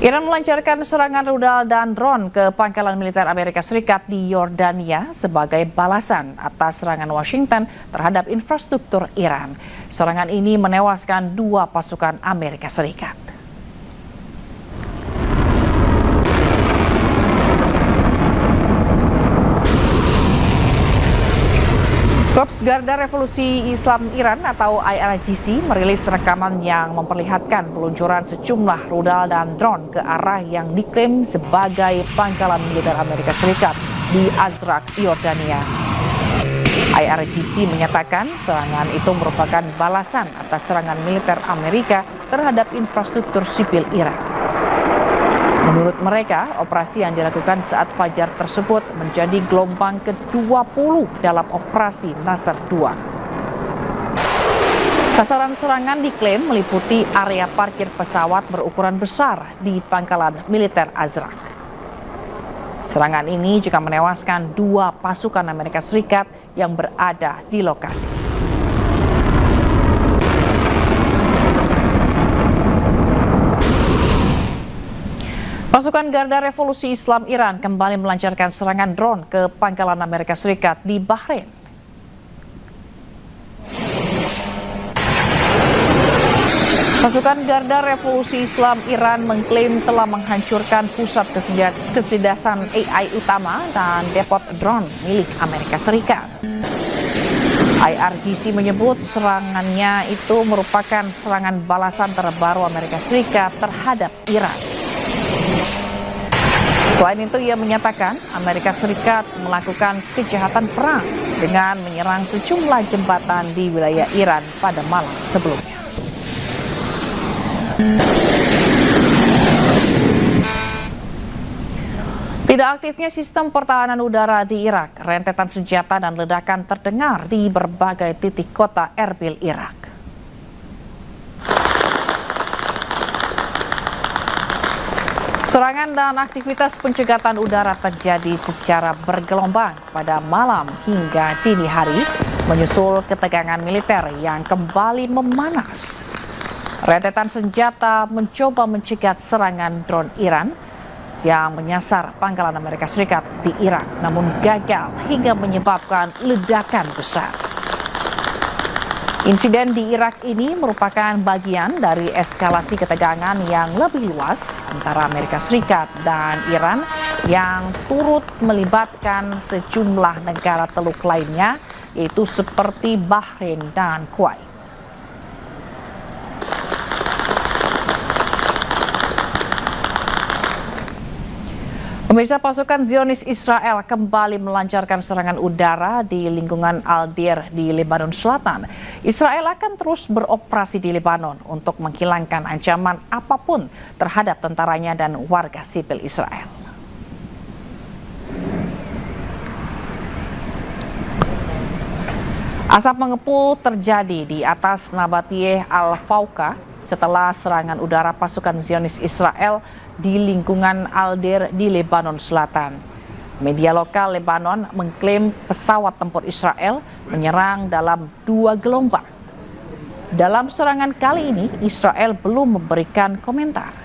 Iran melancarkan serangan rudal dan drone ke pangkalan militer Amerika Serikat di Yordania sebagai balasan atas serangan Washington terhadap infrastruktur Iran. Serangan ini menewaskan 2 pasukan Amerika Serikat. Korps Garda Revolusi Islam Iran atau IRGC merilis rekaman yang memperlihatkan peluncuran sejumlah rudal dan drone ke arah yang diklaim sebagai pangkalan militer Amerika Serikat di Azraq, Yordania. IRGC menyatakan serangan itu merupakan balasan atas serangan militer Amerika terhadap infrastruktur sipil Iran. Menurut mereka, operasi yang dilakukan saat Fajar tersebut menjadi gelombang ke-20 dalam operasi Nasr 2. Sasaran serangan diklaim meliputi area parkir pesawat berukuran besar di pangkalan militer Azraq. Serangan ini juga menewaskan 2 pasukan Amerika Serikat yang berada di lokasi. Pasukan Garda Revolusi Islam Iran kembali melancarkan serangan drone ke pangkalan Amerika Serikat di Bahrain. Pasukan Garda Revolusi Islam Iran mengklaim telah menghancurkan pusat kecerdasan AI utama dan depot drone milik Amerika Serikat. IRGC menyebut serangannya itu merupakan serangan balasan terbaru Amerika Serikat terhadap Iran. Selain itu, ia menyatakan Amerika Serikat melakukan kejahatan perang dengan menyerang sejumlah jembatan di wilayah Iran pada malam sebelumnya. Tidak aktifnya sistem pertahanan udara di Irak, rentetan senjata dan ledakan terdengar di berbagai titik kota Erbil, Irak. Serangan dan aktivitas pencegatan udara terjadi secara bergelombang pada malam hingga dini hari, menyusul ketegangan militer yang kembali memanas. Rentetan senjata mencoba mencegat serangan drone Iran yang menyasar pangkalan Amerika Serikat di Irak, namun gagal hingga menyebabkan ledakan besar. Insiden di Irak ini merupakan bagian dari eskalasi ketegangan yang lebih luas antara Amerika Serikat dan Iran yang turut melibatkan sejumlah negara Teluk lainnya, yaitu seperti Bahrain dan Kuwait. Pemirsa, pasukan Zionis Israel kembali melancarkan serangan udara di lingkungan Al-Dir di Lebanon Selatan. Israel akan terus beroperasi di Lebanon untuk menghilangkan ancaman apapun terhadap tentaranya dan warga sipil Israel. Asap mengepul terjadi di atas Nabatiyeh Al-Fauqa setelah serangan udara pasukan Zionis Israel di lingkungan Al-Dir di Lebanon Selatan. Media lokal Lebanon mengklaim pesawat tempur Israel menyerang dalam 2 gelombang. Dalam serangan kali ini, Israel belum memberikan komentar.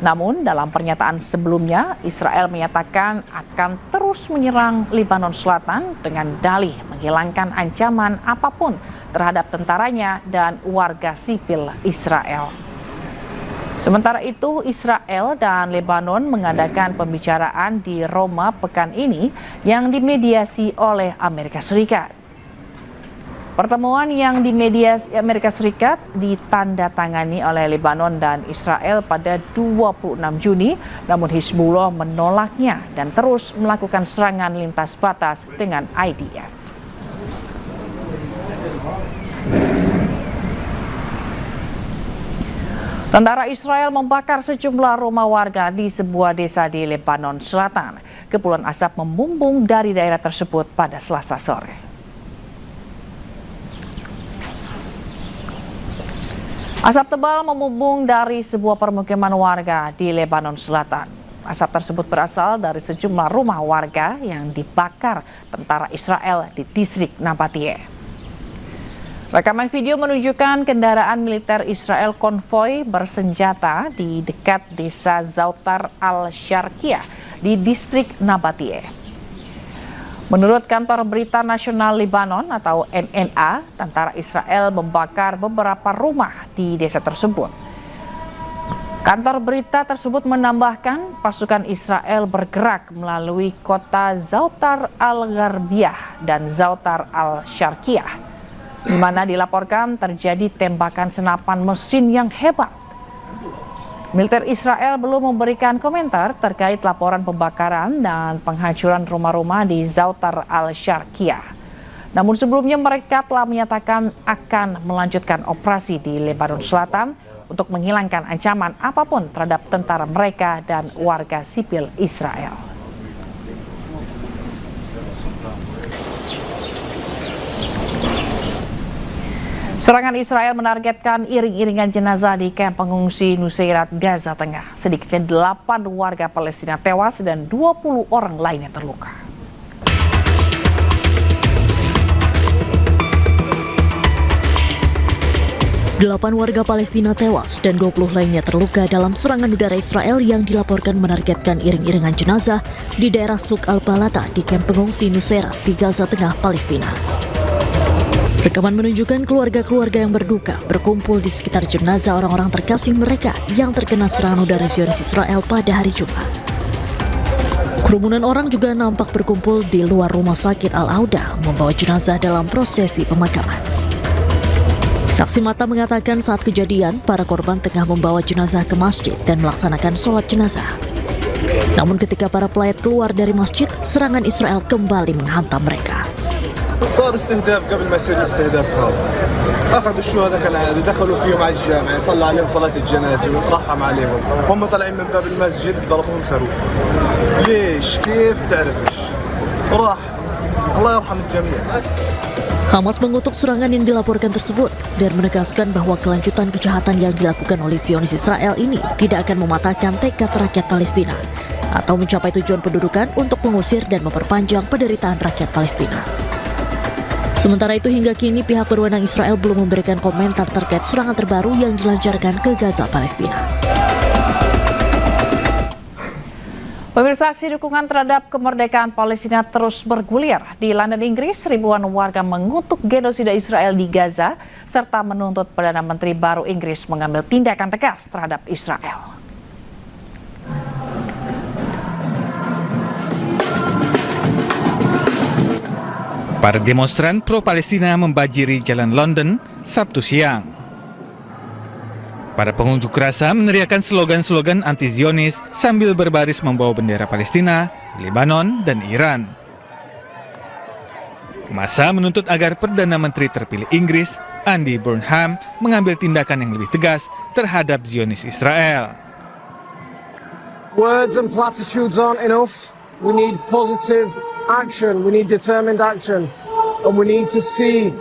Namun dalam pernyataan sebelumnya, Israel menyatakan akan terus menyerang Lebanon Selatan dengan dalih menghilangkan ancaman apapun terhadap tentaranya dan warga sipil Israel. Sementara itu, Israel dan Lebanon mengadakan pembicaraan di Roma pekan ini yang dimediasi oleh Amerika Serikat. Pertemuan yang dimediasi Amerika Serikat ditandatangani oleh Lebanon dan Israel pada 26 Juni, namun Hizbullah menolaknya dan terus melakukan serangan lintas batas dengan IDF. Tentara Israel membakar sejumlah rumah warga di sebuah desa di Lebanon Selatan. Kepulan asap membumbung dari daerah tersebut pada Selasa sore. Asap tebal membumbung dari sebuah permukiman warga di Lebanon Selatan. Asap tersebut berasal dari sejumlah rumah warga yang dibakar tentara Israel di distrik Nabatiyeh. Rekaman video menunjukkan kendaraan militer Israel konvoi bersenjata di dekat desa Zautar al-Sharqiyah di distrik Nabatiyeh. Menurut kantor berita nasional Lebanon atau NNA, tentara Israel membakar beberapa rumah di desa tersebut. Kantor berita tersebut menambahkan pasukan Israel bergerak melalui kota Zautar al-Gharbiyah dan Zautar al-Sharqiyah, di mana dilaporkan terjadi tembakan senapan mesin yang hebat. Militer Israel belum memberikan komentar terkait laporan pembakaran dan penghancuran rumah-rumah di Zautar al-Sharqiyah. Namun sebelumnya mereka telah menyatakan akan melanjutkan operasi di Lebanon Selatan untuk menghilangkan ancaman apapun terhadap tentara mereka dan warga sipil Israel. Serangan Israel menargetkan iring-iringan jenazah di kamp pengungsi Nusairat, Gaza Tengah. Sedikitnya 8 warga Palestina tewas dan 20 orang lainnya terluka. Delapan warga Palestina tewas dan 20 lainnya terluka dalam serangan udara Israel yang dilaporkan menargetkan iring-iringan jenazah di daerah Suk al-Balata di kamp pengungsi Nusairat di Gaza Tengah, Palestina. Rekaman menunjukkan keluarga-keluarga yang berduka berkumpul di sekitar jenazah orang-orang terkasih mereka yang terkena serangan udara Zionis Israel pada hari Jumat. Kerumunan orang juga nampak berkumpul di luar rumah sakit Al-Auda membawa jenazah dalam prosesi pemakaman. Saksi mata mengatakan saat kejadian, para korban tengah membawa jenazah ke masjid dan melaksanakan sholat jenazah. Namun ketika para pelayat keluar dari masjid, serangan Israel kembali menghantam mereka. صار استهداف قبل ما يصير الاستهداف هذا. اخذوا الشهداء كالعاده دخلوا فيهم على الجامع صلى عليهم صلاه الجنازه ورحم عليهم. هم طالعين من باب المسجد ضربهم صاروخ. ليش؟ كيف؟ تعرفش. راح الله يرحم الجميع. Hamas mengutuk serangan yang dilaporkan tersebut dan menegaskan bahwa kelanjutan kejahatan yang dilakukan oleh Zionis Israel ini tidak akan mematahkan tekad rakyat Palestina atau mencapai tujuan pendudukan untuk mengusir dan memperpanjang penderitaan rakyat Palestina. Sementara itu hingga kini pihak berwenang Israel belum memberikan komentar terkait serangan terbaru yang dilancarkan ke Gaza, Palestina. Pemirsa, aksi dukungan terhadap kemerdekaan Palestina terus bergulir. Di London, Inggris, ribuan warga mengutuk genosida Israel di Gaza serta menuntut Perdana Menteri baru Inggris mengambil tindakan tegas terhadap Israel. Para demonstran pro-Palestina membanjiri jalan London Sabtu siang. Para pengunjuk rasa meneriakkan slogan-slogan anti-Zionis sambil berbaris membawa bendera Palestina, Lebanon, dan Iran. Massa menuntut agar Perdana Menteri terpilih Inggris, Andy Burnham, mengambil tindakan yang lebih tegas terhadap Zionis Israel. Words and platitudes aren't enough. We need positive action, we need determined action, and we need to see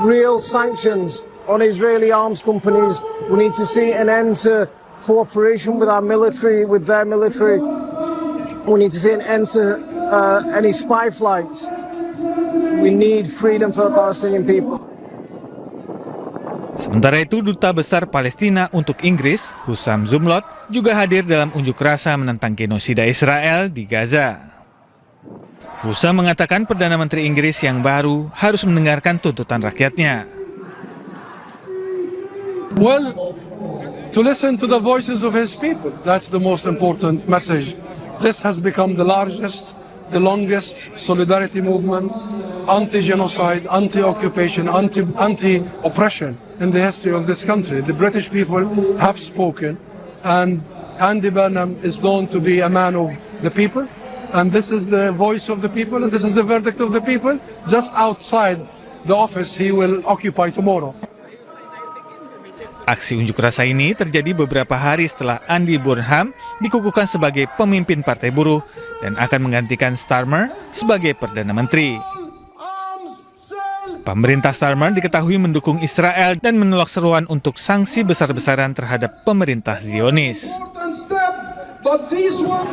real sanctions on Israeli arms companies. We need to see an end to cooperation with our military, with their military. We need to see an end to any spy flights. We need freedom for the Palestinian people. Sementara itu, Duta Besar Palestina untuk Inggris, Hussam Zumlot, juga hadir dalam unjuk rasa menentang genosida Israel di Gaza. Hussam mengatakan Perdana Menteri Inggris yang baru harus mendengarkan tuntutan rakyatnya. Well, to listen to the voices of his people, that's the most important message. This has become the largest, the longest solidarity movement, anti-genocide, anti-occupation, anti-oppression in the history of this country. The British people have spoken, and Andy Burnham is known to be a man of the people, and this is the voice of the people, and this is the verdict of the people. Just outside the office he will occupy tomorrow. Aksi unjuk rasa ini terjadi beberapa hari setelah Andy Burnham dikukuhkan sebagai pemimpin Partai Buruh dan akan menggantikan Starmer sebagai Perdana Menteri. Pemerintah Starmer diketahui mendukung Israel dan menolak seruan untuk sanksi besar-besaran terhadap pemerintah Zionis. But these were